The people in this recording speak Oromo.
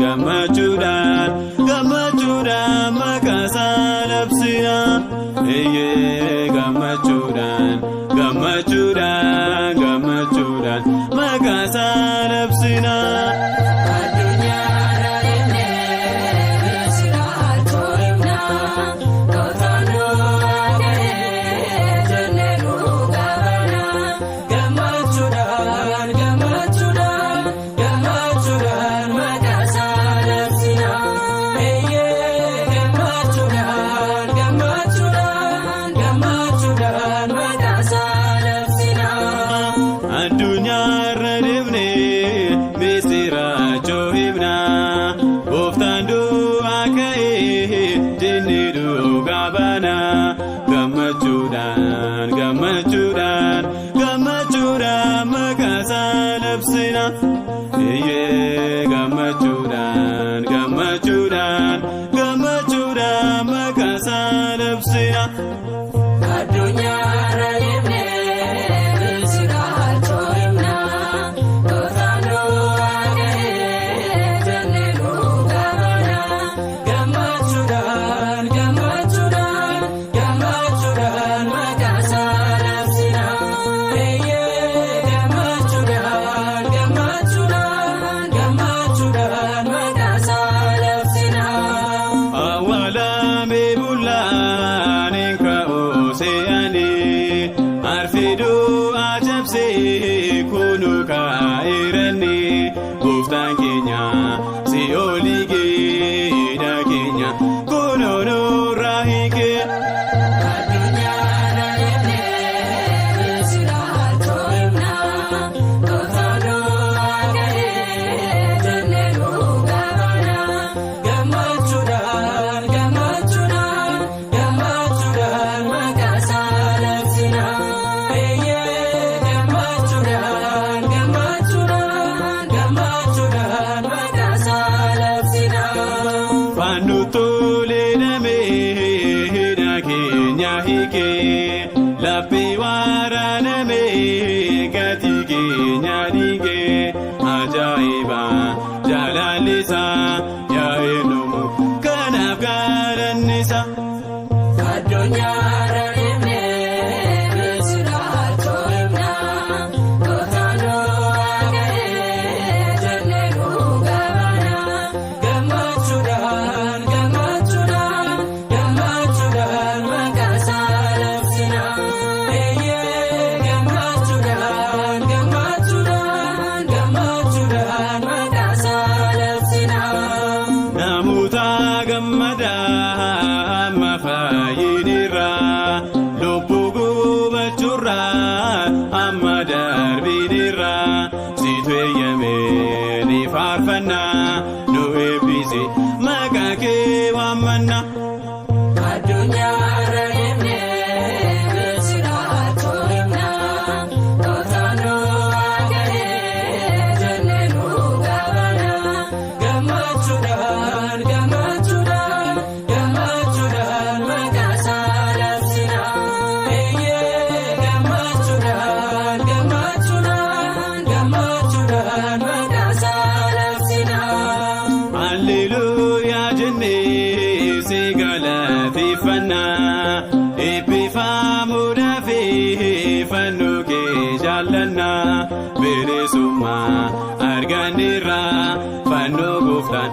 gammachuudhaan maqaa isaa labsina. Gammachuudhaan maqaa isaa labsina. Addunyaarra deemnee misiraachoo himna. Gooftaan du'aa ka'ee jennee dhugaa baana. Gammachuudhaan maqaa isaa labsina. Gammachuudhaan maqaa isaa labsina. Addunyaarra deemnee misiraachoo himna. Gooftaan du'aa ka'ee jennee dhugaa baana. Gammachuudhaan maqaa isaa labsina. Gammachuudhaan maqaa isaa labsina. Awwaalamee bullaan hin ka'uu se'anii arfiduu ajabsee kunuu kaa'eerani. Gooftaan keenya si'oolii geedha keenya kunoo nurraa hiike. Addunyaarra deemnee misiraachoo himna. Gooftaan du'aa ka'ee jennee dhugaa baana. Gammachuudhaan maqaa isaa labsina. Gammachuudhaan maqaa isaa labsina. Fannoo toleedhamee hidha keenya hiikee. Laphee waraanamee gatii keenya dhiigee. Ajaa'iba jaalalli isaa yaa'ee numu kanaaf gaarannisa. Addunyaarra deemnee misiraachoo himna. Gooftaan du'aa ka'ee jennee dhugaa baana. Gammachuudhaan maqaa isaa labsina. Gammachuudhaan maqaa isaa labsina. Namoota gammadaa amma fayyinirraa. Lubbuu gubachuurraa amma darbinirraa. Situ eeyyamee ni faarfannaa nu eebbise maqaa kee waammanna. Addunyaarra deemnee misiraachoo himna. Gooftaan du'aa ka'ee jennee dhugaa baana. Gammachuudhaan maqaa isaa labsina. Gammachuudhaan maqaa isaa labsina. Alleluuyaa jennee si galateeffannaa. Eebbifamuudhaaf fannoo kee jaallannaa. Bilisummaa arganneerra fannoo gooftaan